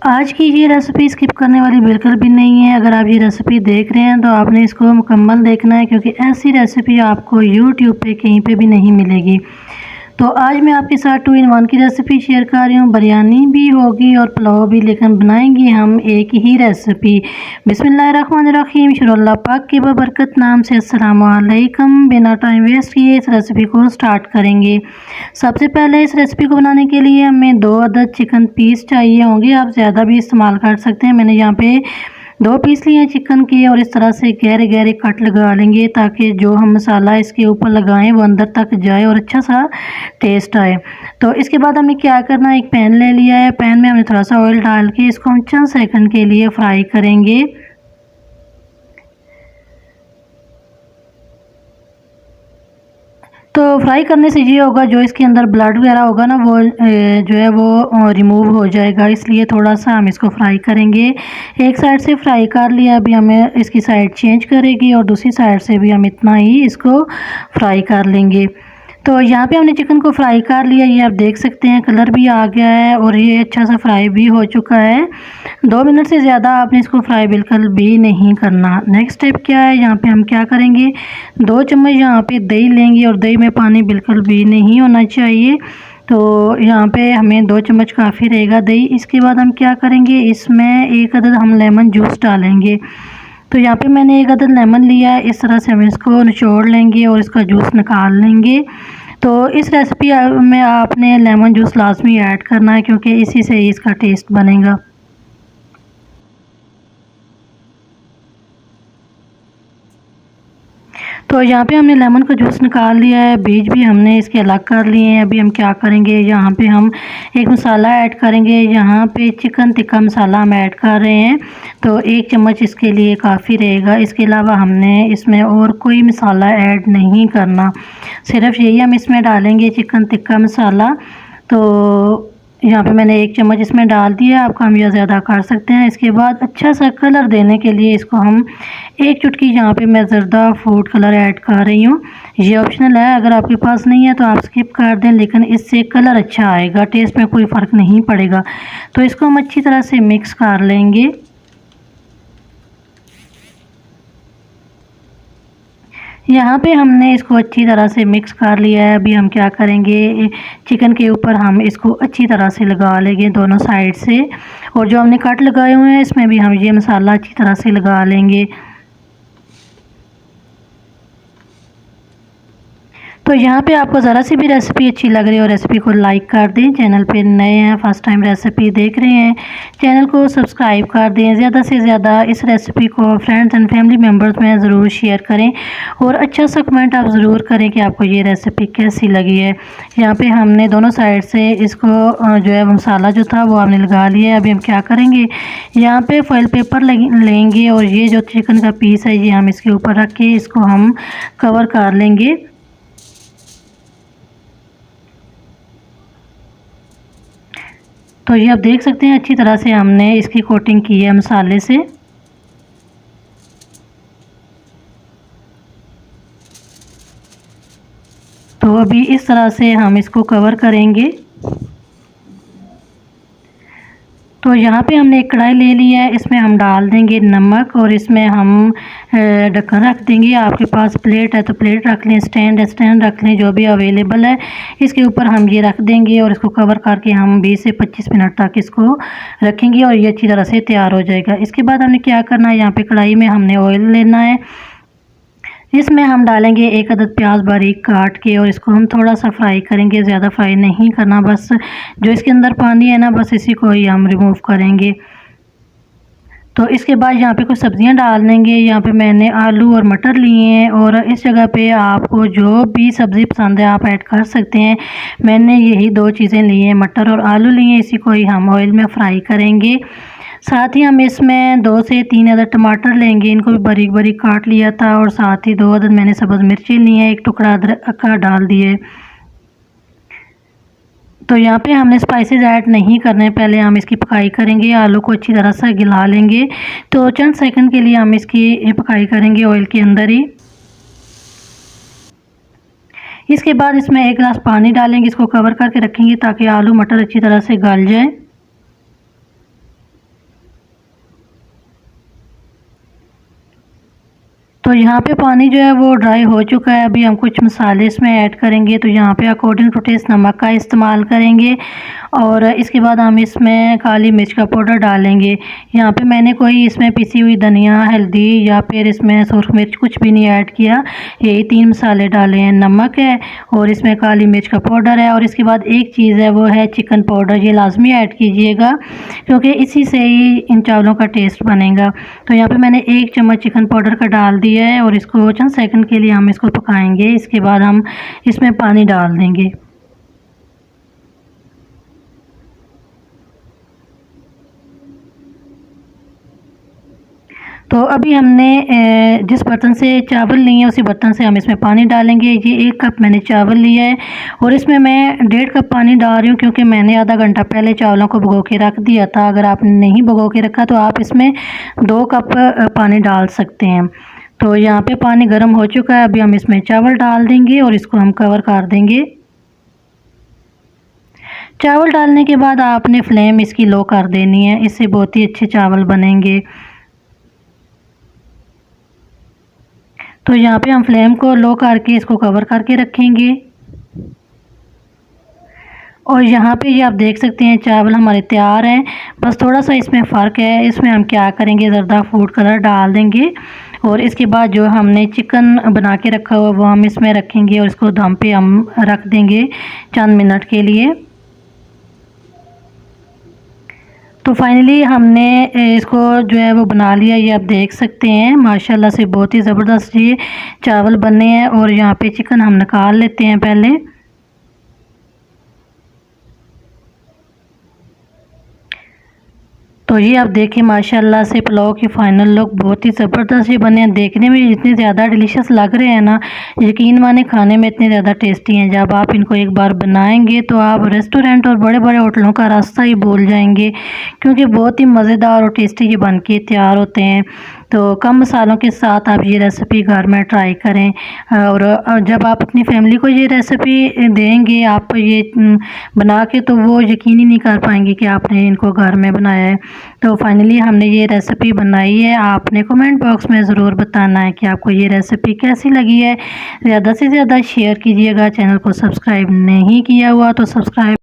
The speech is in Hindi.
आज की ये रेसिपी स्किप करने वाली बिल्कुल भी नहीं है। अगर आप ये रेसिपी देख रहे हैं तो आपने इसको मुकम्मल देखना है, क्योंकि ऐसी रेसिपी आपको यूट्यूब पे कहीं पे भी नहीं मिलेगी। तो आज मैं आपके साथ 2 इन 1 की रेसिपी शेयर कर रही हूँ। बिरयानी भी होगी और पुलाव भी, लेकिन बनाएंगे हम एक ही रेसिपी। बिस्मिल्लाहिर्रहमानिर्रहीम, शुरू अल्लाह पाक की बरकत नाम से। अस्सलाम वालेकुम। बिना टाइम वेस्ट किए इस रेसिपी को स्टार्ट करेंगे। सबसे पहले इस रेसिपी को बनाने के लिए हमें 2 अदद चिकन पीस चाहिए होंगे। आप ज़्यादा भी इस्तेमाल कर सकते हैं। मैंने यहाँ पे 2 पीस लिए हैं चिकन के, और इस तरह से गहरे गहरे कट लगा लेंगे ताकि जो हम मसाला इसके ऊपर लगाएं वो अंदर तक जाए और अच्छा सा टेस्ट आए। तो इसके बाद हमने क्या करना है, एक पैन ले लिया है। पैन में हमने थोड़ा सा ऑयल डाल के इसको हम चंद सेकंड के लिए फ्राई करेंगे। तो फ्राई करने से ये होगा, जो इसके अंदर ब्लड वगैरह होगा ना वो जो है वो रिमूव हो जाएगा, इसलिए थोड़ा सा हम इसको फ्राई करेंगे। एक साइड से फ्राई कर लिया, अभी हमें इसकी साइड चेंज करेगी और दूसरी साइड से भी हम इतना ही इसको फ्राई कर लेंगे। तो यहाँ पे हमने चिकन को फ्राई कर लिया, ये आप देख सकते हैं कलर भी आ गया है और ये अच्छा सा फ्राई भी हो चुका है। 2 मिनट से ज़्यादा आपने इसको फ्राई बिल्कुल भी नहीं करना। नेक्स्ट स्टेप क्या है, यहाँ पे हम क्या करेंगे, 2 चम्मच यहाँ पे दही लेंगे, और दही में पानी बिल्कुल भी नहीं होना चाहिए। तो यहाँ पे हमें 2 चम्मच काफ़ी रहेगा दही। इसके बाद हम क्या करेंगे, इसमें 1 अदद हम लेमन जूस डालेंगे। तो यहाँ पे मैंने 1 अदद लेमन लिया है। इस तरह से हम इसको निचोड़ लेंगे और इसका जूस निकाल लेंगे। तो इस रेसिपी में आपने लेमन जूस लाजमी ऐड करना है, क्योंकि इसी से ही इसका टेस्ट बनेगा। तो यहाँ पे हमने लेमन का जूस निकाल लिया है, बीज भी हमने इसके अलग कर लिए हैं। अभी हम क्या करेंगे, यहाँ पे हम एक मसाला ऐड करेंगे। यहाँ पे चिकन टिक्का मसाला हम ऐड कर रहे हैं, तो 1 चम्मच इसके लिए काफ़ी रहेगा। इसके अलावा हमने इसमें और कोई मसाला ऐड नहीं करना, सिर्फ यही हम इसमें डालेंगे, चिकन टिक्का मसाला। तो यहाँ पे मैंने 1 चम्मच इसमें डाल दिया, आप कम या ज़्यादा कर सकते हैं। इसके बाद अच्छा सा कलर देने के लिए इसको हम 1 चुटकी यहाँ पे मैं ज़र्दा फूड कलर ऐड कर रही हूँ। ये ऑप्शनल है, अगर आपके पास नहीं है तो आप स्किप कर दें, लेकिन इससे कलर अच्छा आएगा, टेस्ट में कोई फ़र्क नहीं पड़ेगा। तो इसको हम अच्छी तरह से मिक्स कर लेंगे। यहाँ पे हमने इसको अच्छी तरह से मिक्स कर लिया है। अभी हम क्या करेंगे, चिकन के ऊपर हम इसको अच्छी तरह से लगा लेंगे दोनों साइड से, और जो हमने कट लगाए हुए हैं इसमें भी हम ये मसाला अच्छी तरह से लगा लेंगे। तो यहाँ पे आपको ज़रा सी भी रेसिपी अच्छी लग रही हो, रेसिपी को लाइक कर दें। चैनल पे नए हैं, फर्स्ट टाइम रेसिपी देख रहे हैं, चैनल को सब्सक्राइब कर दें। ज़्यादा से ज़्यादा इस रेसिपी को फ्रेंड्स एंड फैमिली मेम्बर्स में ज़रूर शेयर करें, और अच्छा सा कमेंट आप ज़रूर करें कि आपको ये रेसिपी कैसी लगी है। यहाँ पे हमने दोनों साइड से इसको जो है मसाला जो था वो हमने लगा लिया है। अभी हम क्या करेंगे, यहाँ पे फॉइल पेपर लेंगे, और ये जो चिकन का पीस है ये हम इसके ऊपर रख के इसको हम कवर कर लेंगे। तो ये आप देख सकते हैं अच्छी तरह से हमने इसकी कोटिंग की है मसाले से। तो अभी इस तरह से हम इसको कवर करेंगे। तो यहाँ पे हमने एक कढ़ाई ले ली है, इसमें हम डाल देंगे नमक, और इसमें हम ढक्कन रख देंगे। आपके पास प्लेट है तो प्लेट रख लें, स्टैंड है स्टैंड रख लें, जो भी अवेलेबल है। इसके ऊपर हम ये रख देंगे और इसको कवर करके हम 20 से 25 मिनट तक इसको रखेंगे, और ये अच्छी तरह से तैयार हो जाएगा। इसके बाद हमने क्या करना है, यहाँ पे कढ़ाई में हमने ऑयल लेना है। इसमें हम डालेंगे 1 अदद प्याज बारीक काट के, और इसको हम थोड़ा सा फ्राई करेंगे, ज़्यादा फ्राई नहीं करना, बस जो इसके अंदर पानी है ना बस इसी को ही हम रिमूव करेंगे। तो इसके बाद यहाँ पे कुछ सब्जियां डाल देंगे। यहाँ पे मैंने आलू और मटर लिए हैं, और इस जगह पे आपको जो भी सब्ज़ी पसंद है आप ऐड कर सकते हैं। मैंने यही 2 चीज़ें ली हैं, मटर और आलू लिए हैं। इसी को ही हम ऑयल में फ्राई करेंगे। साथ ही हम इसमें 2 से 3 अदद टमाटर लेंगे, इनको भी बारीक बारीक काट लिया था, और साथ ही 2 अदद मैंने सब्ज़ मिर्ची ली हैं, 1 टुकड़ा अदरक का डाल दिए। तो यहाँ पे हमने स्पाइसेस ऐड नहीं करने, पहले हम इसकी पकाई करेंगे। आलू को अच्छी तरह से गला लेंगे, तो चंद सेकंड के लिए हम इसकी पकाई करेंगे ऑयल के अंदर ही। इसके बाद इसमें 1 गिलास पानी डालेंगे, इसको कवर करके रखेंगे ताकि आलू मटर अच्छी तरह से गल जाए। तो यहाँ पे पानी जो है वो ड्राई हो चुका है। अभी हम कुछ मसाले इसमें ऐड करेंगे। तो यहाँ पे अकॉर्डिंग टू टेस्ट नमक का इस्तेमाल करेंगे और इसके बाद हम इसमें काली मिर्च का पाउडर डालेंगे। यहाँ पे मैंने कोई इसमें पिसी हुई धनिया, हल्दी या फिर इसमें सुरख मिर्च कुछ भी नहीं ऐड किया। यही 3 मसाले डाले हैं, नमक है और इसमें काली मिर्च का पाउडर है और इसके बाद एक चीज़ है वो है चिकन पाउडर। ये लाजमी ऐड कीजिएगा क्योंकि इसी से ही इन चावलों का टेस्ट बनेगा। तो यहाँ पे मैंने 1 चम्मच चिकन पाउडर का डाल दिया है और इसको चंद सेकंड के लिए हम इसको पकाएंगे। इसके बाद हम इसमें पानी डाल देंगे। तो अभी हमने जिस बर्तन से चावल लिए हैं उसी बर्तन से हम इसमें पानी डालेंगे। ये 1 कप मैंने चावल लिया है और इसमें मैं 1.5 कप पानी डाल रही हूँ क्योंकि मैंने आधा घंटा पहले चावलों को भिगो के रख दिया था। अगर आपने नहीं भिगो के रखा तो आप इसमें 2 कप पानी डाल सकते हैं। तो यहाँ पे पानी गर्म हो चुका है। अभी हम इसमें चावल डाल देंगे और इसको हम कवर कर देंगे। चावल डालने के बाद आपने फ्लेम इसकी लो कर देनी है, इससे बहुत ही अच्छे चावल बनेंगे। तो यहाँ पे हम फ्लेम को लो करके इसको कवर करके रखेंगे और यहाँ पे ये आप देख सकते हैं चावल हमारे तैयार हैं। बस थोड़ा सा इसमें फ़र्क है, इसमें हम क्या करेंगे, ज़रदा फूड कलर डाल देंगे और इसके बाद जो हमने चिकन बना के रखा हुआ वो हम इसमें रखेंगे और इसको दम पे हम रख देंगे चंद मिनट के लिए। तो फाइनली हमने इसको जो है वो बना लिया। ये आप देख सकते हैं माशाल्लाह से बहुत ही ज़बरदस्त ये चावल बने हैं और यहाँ पे चिकन हम निकाल लेते हैं पहले। तो ये आप देखें माशाल्लाह से पुलाव की फ़ाइनल लुक बहुत ही ज़बरदस्त ये बने हैं। देखने में इतने ज़्यादा डिलीशियस लग रहे हैं ना, यकीन माने खाने में इतने ज़्यादा टेस्टी हैं। जब आप इनको एक बार बनाएंगे तो आप रेस्टोरेंट और बड़े बड़े होटलों का रास्ता ही भूल जाएंगे क्योंकि बहुत ही मज़ेदार और टेस्टी ये बन के तैयार होते हैं। तो कम मसालों के साथ आप ये रेसिपी घर में ट्राई करें और जब आप अपनी फैमिली को ये रेसिपी देंगे आप ये बना के तो वो यकीन ही नहीं कर पाएंगे कि आपने इनको घर में बनाया है। तो फाइनली हमने ये रेसिपी बनाई है। आपने कमेंट बॉक्स में ज़रूर बताना है कि आपको ये रेसिपी कैसी लगी है। ज़्यादा से ज़्यादा शेयर कीजिएगा। चैनल को सब्सक्राइब नहीं किया हुआ तो सब्सक्राइब